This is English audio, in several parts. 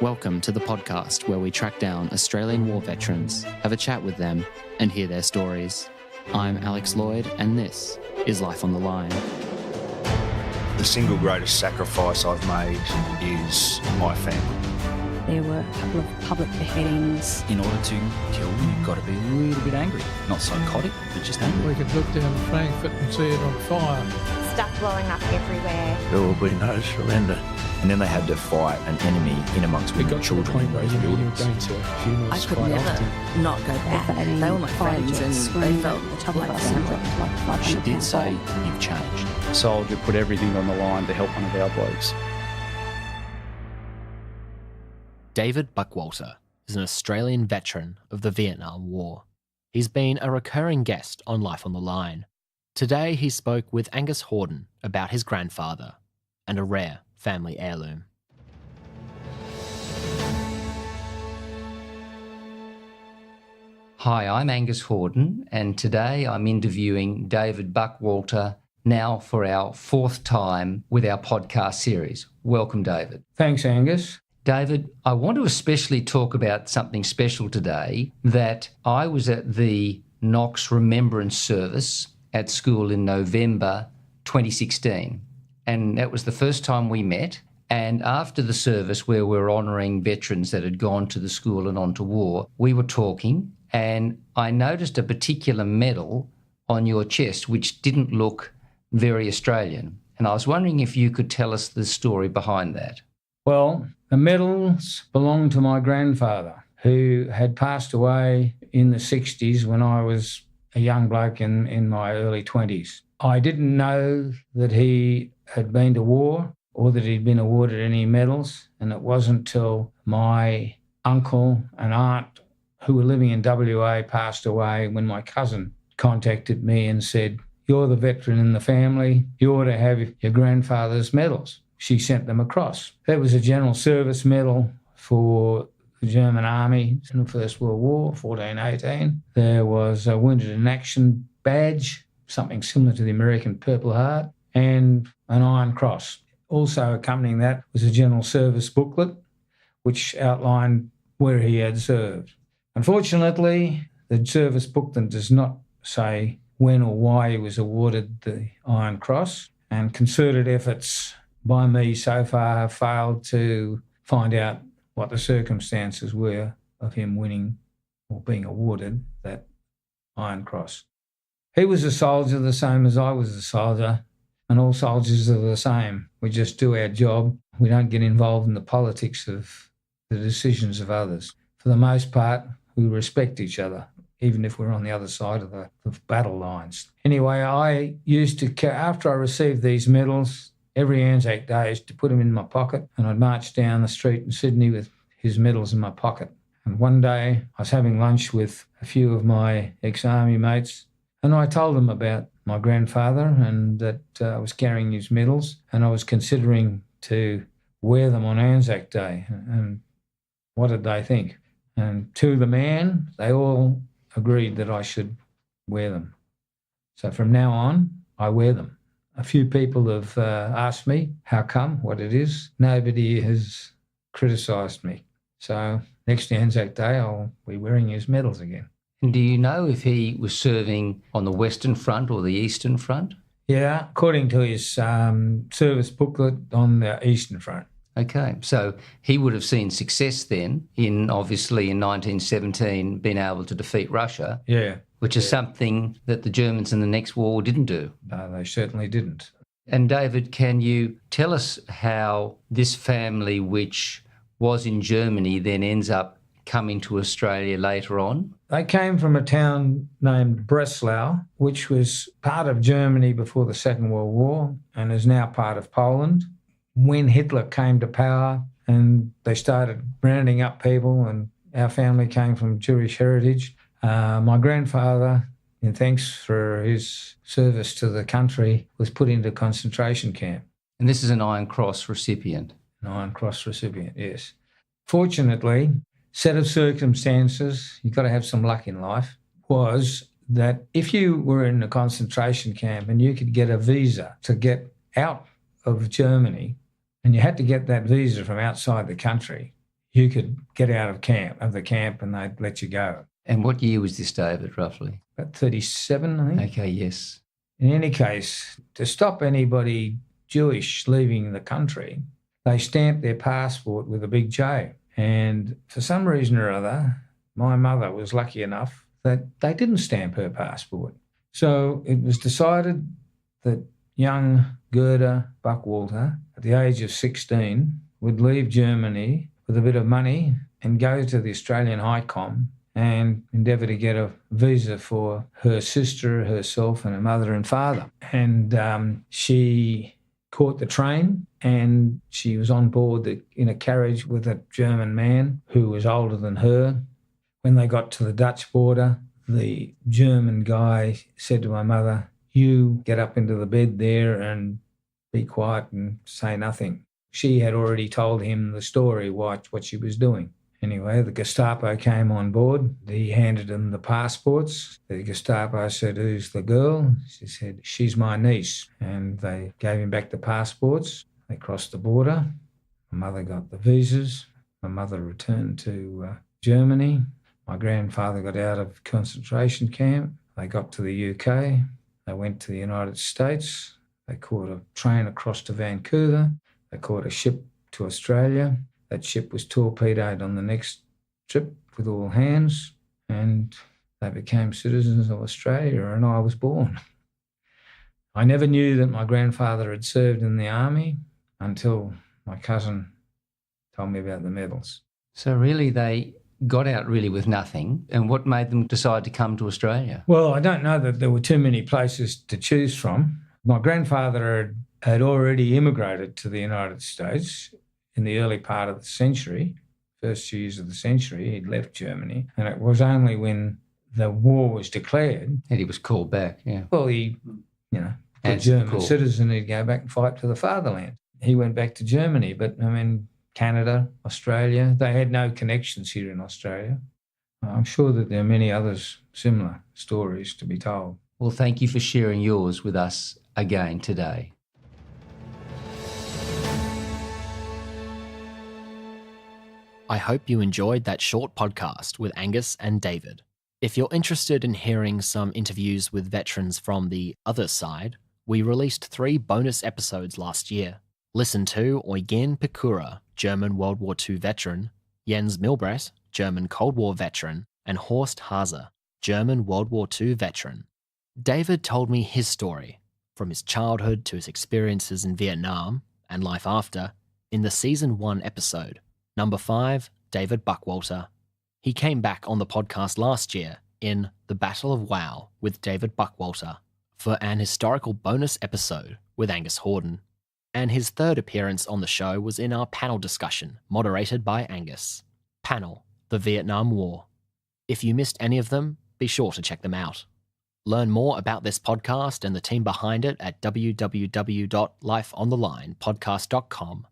Welcome to the podcast where we track down Australian war veterans, have a chat with them, and hear their stories. I'm Alex Lloyd, and this is Life on the Line. The single greatest sacrifice I've made is my family. There were a couple of public beheadings. In order to kill, you've got to be a little bit angry. Not psychotic, but just angry. We could look down Frankfurt and see it on fire. Stuff blowing up everywhere. There will be no surrender. And then they had to fight an enemy in amongst women and children in those buildings. I could never not go back. They were my friends and they felt like family. She did say, "You've changed." A soldier put everything on the line to help one of our blokes. David Buckwalter is an Australian veteran of the Vietnam War. He's been a recurring guest on Life on the Line. Today he spoke with Angus Hordern about his grandfather and a rare family heirloom. Hi, I'm Angus Hordern, and today I'm interviewing David Buckwalter, now for our fourth time with our podcast series. Welcome, David. Thanks, Angus. David, I want to especially talk about something special today, that I was at the Knox Remembrance Service at school in November 2016. And that was the first time we met. And after the service, where we were honouring veterans that had gone to the school and on to war, we were talking, and I noticed a particular medal on your chest which didn't look very Australian. And I was wondering if you could tell us the story behind that. Well, the medals belong to my grandfather, who had passed away in the 60s when I was a young bloke in my early 20s. I didn't know that he had been to war or that he'd been awarded any medals, and it wasn't until my uncle and aunt, who were living in WA, passed away, when my cousin contacted me and said, "You're the veteran in the family, you ought to have your grandfather's medals." She sent them across. There was a General Service Medal for the German Army in the First World War, 1418. There was a Wounded in Action badge, something similar to the American Purple Heart, and an Iron Cross. Also accompanying that was a General Service booklet, which outlined where he had served. Unfortunately, the service booklet does not say when or why he was awarded the Iron Cross, and concerted efforts by me so far have failed to find out what the circumstances were of him winning or being awarded that Iron Cross. He was a soldier the same as I was a soldier, and all soldiers are the same. We just do our job. We don't get involved in the politics of the decisions of others. For the most part, we respect each other, even if we're on the other side of the battle lines. Anyway, I used to, after I received these medals, every Anzac Day, to put them in my pocket, and I'd march down the street in Sydney with his medals in my pocket. And one day I was having lunch with a few of my ex-army mates, and I told them about my grandfather and that I was carrying his medals, and I was considering to wear them on Anzac Day. And what did they think? And to the man, they all agreed that I should wear them. So from now on, I wear them. A few people have asked me how come, what it is. Nobody has criticised me. So next Anzac Day, I'll be wearing his medals again. And do you know if he was serving on the Western Front or the Eastern Front? Yeah, according to his service booklet, on the Eastern Front. Okay, so he would have seen success then in 1917, being able to defeat Russia. Yeah. Which is something that the Germans in the next war didn't do. No, they certainly didn't. And David, can you tell us how this family, which was in Germany, then ends up coming to Australia later on? They came from a town named Breslau, which was part of Germany before the Second World War and is now part of Poland. When Hitler came to power and they started rounding up people, and our family came from Jewish heritage, my grandfather, in thanks for his service to the country, was put into a concentration camp. And this is an Iron Cross recipient? An Iron Cross recipient, yes. Fortunately, set of circumstances, you've got to have some luck in life, was that if you were in a concentration camp and you could get a visa to get out of Germany, and you had to get that visa from outside the country, you could get out of the camp and they'd let you go. And what year was this, David, roughly? About 37, I think. Okay, yes. In any case, to stop anybody Jewish leaving the country, they stamped their passport with a big J. And for some reason or other, my mother was lucky enough that they didn't stamp her passport. So it was decided that young Gerda Buckwalter, at the age of 16, would leave Germany with a bit of money and go to the Australian High Com and endeavour to get a visa for her sister, herself and her mother and father. And she caught the train and she was on board in a carriage with a German man who was older than her. When they got to the Dutch border, the German guy said to my mother, "You get up into the bed there and be quiet and say nothing." She had already told him the story, what she was doing. Anyway, the Gestapo came on board. He handed them the passports. The Gestapo said, "Who's the girl?" She said, "She's my niece." And they gave him back the passports. They crossed the border. My mother got the visas. My mother returned to Germany. My grandfather got out of concentration camp. They got to the UK. They went to the United States. They caught a train across to Vancouver. They caught a ship to Australia. That ship was torpedoed on the next trip with all hands, and they became citizens of Australia, and I was born. I never knew that my grandfather had served in the army until my cousin told me about the medals. So really they got out really with nothing, and what made them decide to come to Australia? Well, I don't know that there were too many places to choose from. My grandfather had already immigrated to the United States in the early part of the century, first years of the century. He'd left Germany, and it was only when the war was declared And he was called back, yeah. well, he, a Answered the German call. citizen, he'd go back and fight for the fatherland. He went back to Germany, but I mean, Canada, Australia, they had no connections here in Australia. I'm sure that there are many others similar stories to be told. Well, thank you for sharing yours with us again today. I hope you enjoyed that short podcast with Angus and David. If you're interested in hearing some interviews with veterans from the other side, we released 3 bonus episodes last year. Listen to Eugen Pekura, German World War II veteran, Jens Milbret, German Cold War veteran, and Horst Hase, German World War II veteran. David told me his story, from his childhood to his experiences in Vietnam and life after, in the Season 1 episode, Number 5, David Buckwalter. He came back on the podcast last year in The Battle of Wow with David Buckwalter for an historical bonus episode with Angus Hordern. And his 3rd appearance on the show was in our panel discussion, moderated by Angus. Panel, The Vietnam War. If you missed any of them, be sure to check them out. Learn more about this podcast and the team behind it at www.lifeonthelinepodcast.com.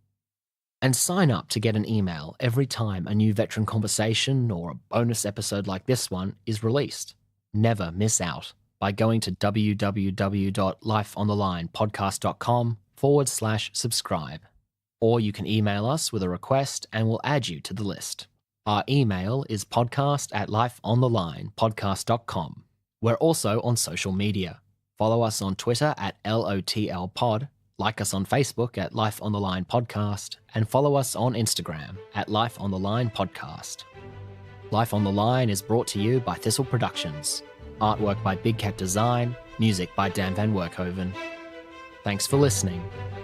And sign up to get an email every time a new veteran conversation or a bonus episode like this one is released. Never miss out by going to www.lifeonthelinepodcast.com/subscribe. Or you can email us with a request and we'll add you to the list. Our email is podcast@lifeonthelinepodcast.com. We're also on social media. Follow us on Twitter at LOTLpod, like us on Facebook at Life on the Line Podcast, and follow us on Instagram at Life on the Line Podcast. Life on the Line is brought to you by Thistle Productions. Artwork by Big Cat Design, music by Dan Van Werkhoven. Thanks for listening,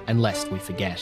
and lest we forget,